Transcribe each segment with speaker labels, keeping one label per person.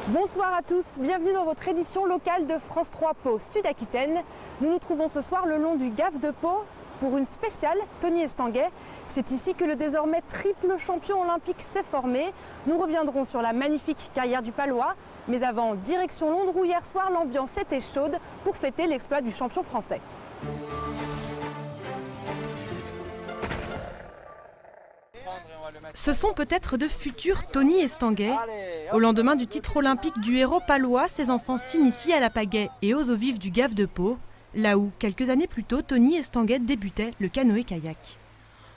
Speaker 1: Bonsoir à tous, bienvenue dans votre édition locale de France 3 Pau Sud-Aquitaine. Nous nous trouvons ce soir le long du Gave de Pau pour une spéciale Tony Estanguet. C'est ici que le désormais triple champion olympique s'est formé. Nous reviendrons sur la magnifique carrière du Palois. Mais avant, direction Londres où hier soir l'ambiance était chaude pour fêter l'exploit du champion français. Ce sont peut-être de futurs Tony Estanguet. Au lendemain du titre olympique du héros palois, ses enfants s'initient à la pagaie et aux eaux vives du Gave de Pau, là où, quelques années plus tôt, Tony Estanguet débutait le canoë-kayak.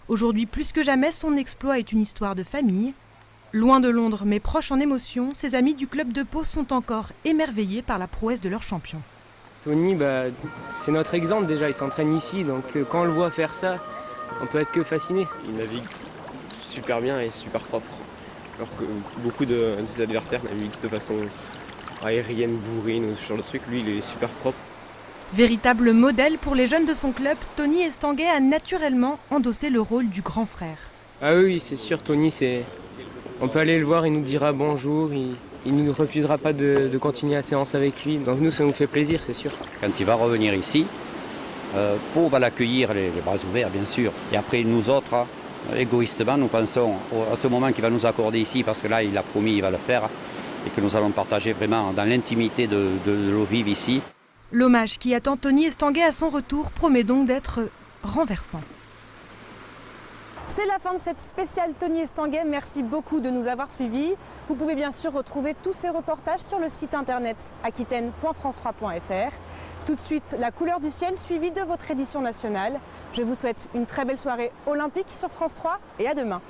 Speaker 1: Aujourd'hui, plus que jamais, son exploit est une histoire de famille. Loin de Londres, mais proche en émotion, ses amis du club de Pau sont encore émerveillés par la prouesse de leur champion.
Speaker 2: Tony, c'est notre exemple déjà, il s'entraîne ici, donc quand on le voit faire ça, on peut être que fasciné. Il navigue super bien et super propre, alors que beaucoup de ses adversaires naviguent de façon aérienne, bourrine ou ce genre de truc. Lui, il est super propre.
Speaker 1: Véritable modèle pour les jeunes de son club, Tony Estanguet a naturellement endossé le rôle du grand frère.
Speaker 2: Ah oui, c'est sûr, Tony, on peut aller le voir, il nous dira bonjour, il ne nous refusera pas de continuer la séance avec lui. Donc nous, ça nous fait plaisir, c'est sûr.
Speaker 3: Quand il va revenir ici, Pau va l'accueillir les bras ouverts, bien sûr. Et après, nous autres, égoïstement, nous pensons à ce moment qu'il va nous accorder ici, parce que là, il a promis, il va le faire, et que nous allons partager vraiment dans l'intimité de l'eau vive ici.
Speaker 1: L'hommage qui attend Tony Estanguet à son retour promet donc d'être renversant. C'est la fin de cette spéciale Tony Estanguet. Merci beaucoup de nous avoir suivis. Vous pouvez bien sûr retrouver tous ces reportages sur le site internet aquitaine.france3.fr. Tout de suite, la couleur du ciel suivie de votre édition nationale. Je vous souhaite une très belle soirée olympique sur France 3 et à demain.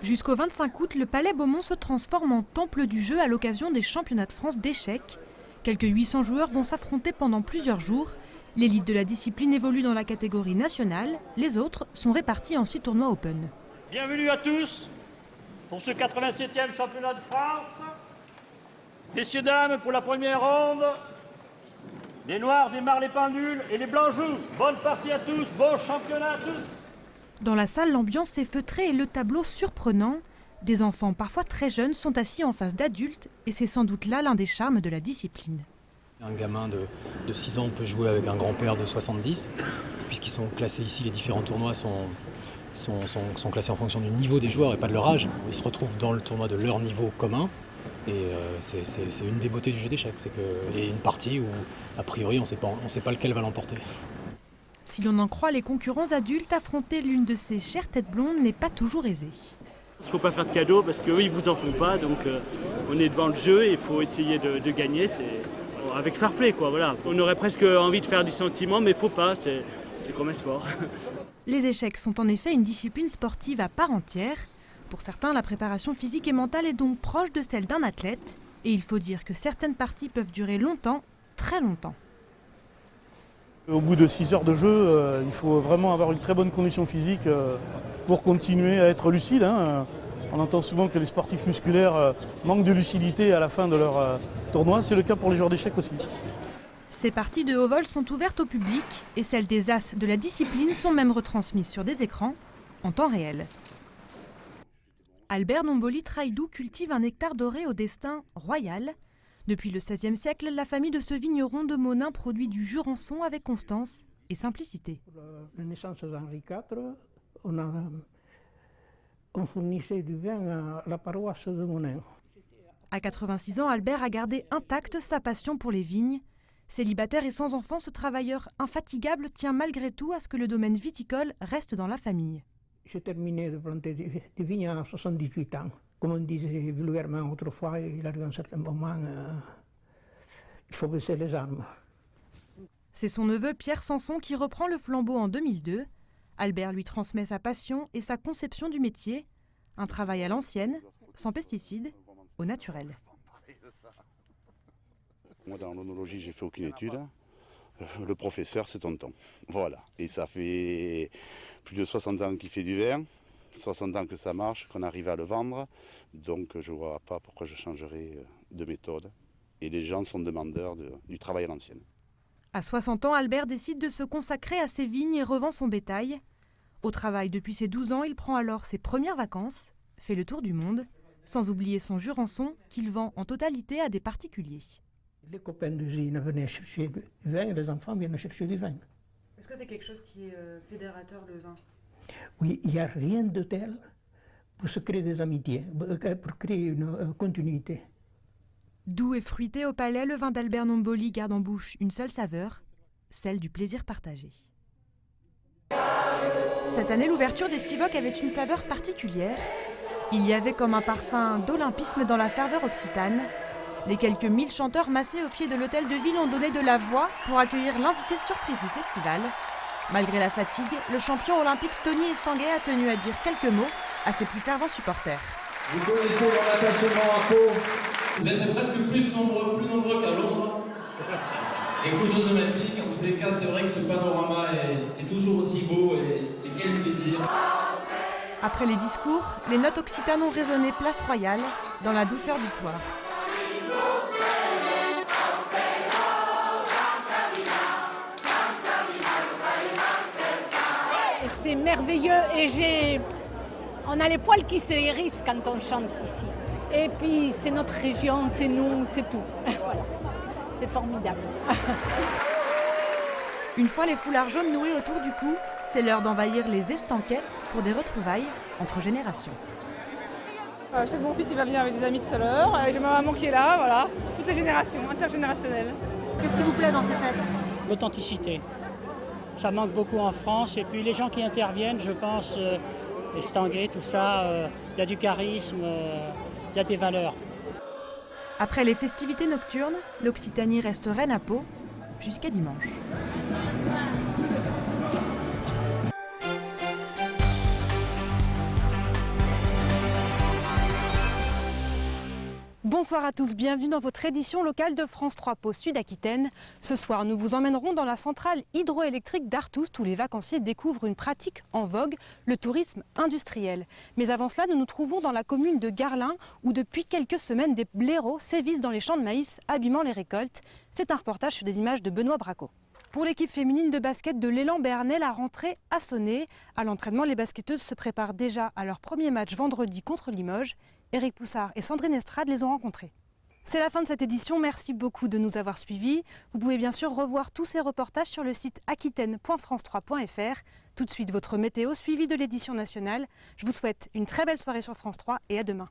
Speaker 1: Jusqu'au 25 août, le Palais Beaumont se transforme en temple du jeu à l'occasion des championnats de France d'échecs. Quelques 800 joueurs vont s'affronter pendant plusieurs jours. L'élite de la discipline évolue dans la catégorie nationale. Les autres sont répartis en 6 tournois open.
Speaker 4: Bienvenue à tous pour ce 87e championnat de France. Messieurs, dames, pour la première ronde, les Noirs démarrent les pendules et les Blancs jouent. Bonne partie à tous, bon championnat à tous.
Speaker 1: Dans la salle, l'ambiance est feutrée et le tableau surprenant. Des enfants parfois très jeunes sont assis en face d'adultes et c'est sans doute là l'un des charmes de la discipline.
Speaker 5: Un gamin de 6 ans peut jouer avec un grand-père de 70, puisqu'ils sont classés ici, les différents tournois sont classés en fonction du niveau des joueurs et pas de leur âge. Ils se retrouvent dans le tournoi de leur niveau commun et c'est une des beautés du jeu d'échecs. Et une partie où, a priori, on ne sait pas lequel va l'emporter.
Speaker 1: Si l'on en croit les concurrents adultes, affronter l'une de ces chères têtes blondes n'est pas toujours aisé.
Speaker 4: Il ne faut pas faire de cadeaux parce qu'eux, ils ne vous en font pas. Donc on est devant le jeu et il faut essayer de gagner. Avec fair play, quoi, voilà. On aurait presque envie de faire du sentiment, mais il ne faut pas, c'est comme un sport.
Speaker 1: Les échecs sont en effet une discipline sportive à part entière. Pour certains, la préparation physique et mentale est donc proche de celle d'un athlète. Et il faut dire que certaines parties peuvent durer longtemps, très longtemps.
Speaker 6: Au bout de 6 heures de jeu, il faut vraiment avoir une très bonne condition physique pour continuer à être lucide. On entend souvent que les sportifs musculaires manquent de lucidité à la fin de leur tournoi. C'est le cas pour les joueurs d'échecs aussi.
Speaker 1: Ces parties de haut vol sont ouvertes au public et celles des as de la discipline sont même retransmises sur des écrans en temps réel. Albert Nomboli-Traidou cultive un nectar doré au destin royal. Depuis le XVIe siècle, la famille de ce vigneron de Monin produit du Jurançon avec constance et simplicité.
Speaker 7: La naissance d'Henri IV, on fournissait du vin à la paroisse de Monin.
Speaker 1: À 86 ans, Albert a gardé intacte sa passion pour les vignes. Célibataire et sans enfant, ce travailleur infatigable tient malgré tout à ce que le domaine viticole reste dans la famille.
Speaker 7: J'ai terminé de planter des vignes à 78 ans. Comme on disait vulgairement autrefois, il arrive un certain moment, il faut baisser les armes.
Speaker 1: C'est son neveu Pierre Sanson qui reprend le flambeau en 2002. Albert lui transmet sa passion et sa conception du métier. Un travail à l'ancienne, sans pesticides, au naturel.
Speaker 8: Moi, dans l'onologie, j'ai fait aucune étude. Le professeur, c'est tonton. Voilà. Et ça fait plus de 60 ans qu'il fait du vin, 60 ans que ça marche, qu'on arrive à le vendre. Donc, je ne vois pas pourquoi je changerais de méthode. Et les gens sont demandeurs du travail à l'ancienne.
Speaker 1: À 60 ans, Albert décide de se consacrer à ses vignes et revend son bétail. Au travail depuis ses 12 ans, il prend alors ses premières vacances, fait le tour du monde, Sans oublier son Jurançon qu'il vend en totalité à des particuliers.
Speaker 7: Les copains d'usine venaient chercher du vin et les enfants viennent chercher du vin.
Speaker 1: Est-ce que c'est quelque chose qui est fédérateur, le vin?
Speaker 7: Oui, il n'y a rien de tel pour se créer des amitiés, pour créer une continuité.
Speaker 1: Doux et fruité au palais, le vin d'Albert Nomboli garde en bouche une seule saveur, celle du plaisir partagé. Cette année, l'ouverture d'Estivoc avait une saveur particulière. Il y avait comme un parfum d'olympisme dans la ferveur occitane. Les quelques 1000 chanteurs massés au pied de l'hôtel de ville ont donné de la voix pour accueillir l'invité surprise du festival. Malgré la fatigue, le champion olympique Tony Estanguet a tenu à dire quelques mots à ses plus fervents supporters.
Speaker 9: Vous connaissez mon attachement à Pau. Vous êtes presque plus nombreux qu'à Londres. Et qu'aux Jeux Olympiques, en tous les cas, c'est vrai que ce panorama est toujours aussi beau et quel plaisir.
Speaker 1: Après les discours, les notes occitanes ont résonné place Royale dans la douceur du soir.
Speaker 10: C'est merveilleux et on a les poils qui se hérissent quand on chante ici. Et puis c'est notre région, c'est nous, c'est tout. Voilà. C'est formidable.
Speaker 1: Une fois les foulards jaunes noués autour du cou, c'est l'heure d'envahir les Estanquets pour des retrouvailles entre générations.
Speaker 11: Je sais que mon fils il va venir avec des amis tout à l'heure, j'ai ma maman qui est là, voilà, toutes les générations, intergénérationnelles.
Speaker 1: Qu'est-ce qui vous plaît dans ces fêtes?
Speaker 12: L'authenticité. Ça manque beaucoup en France et puis les gens qui interviennent, je pense, Estanguet, tout ça, il y a du charisme, il y a des valeurs.
Speaker 1: Après les festivités nocturnes, l'Occitanie reste reine à Pau jusqu'à dimanche. Bonsoir à tous, bienvenue dans votre édition locale de France 3 Pau Sud-Aquitaine. Ce soir, nous vous emmènerons dans la centrale hydroélectrique d'Artoust où les vacanciers découvrent une pratique en vogue, le tourisme industriel. Mais avant cela, nous nous trouvons dans la commune de Garlin où depuis quelques semaines, des blaireaux sévissent dans les champs de maïs, abîmant les récoltes. C'est un reportage sur des images de Benoît Bracco. Pour l'équipe féminine de basket de l'Élan Béarnais, la rentrée a sonné. À l'entraînement, les basketteuses se préparent déjà à leur premier match vendredi contre Limoges. Éric Poussard et Sandrine Estrade les ont rencontrés. C'est la fin de cette édition, merci beaucoup de nous avoir suivis. Vous pouvez bien sûr revoir tous ces reportages sur le site aquitaine.france3.fr. Tout de suite votre météo suivie de l'édition nationale. Je vous souhaite une très belle soirée sur France 3 et à demain.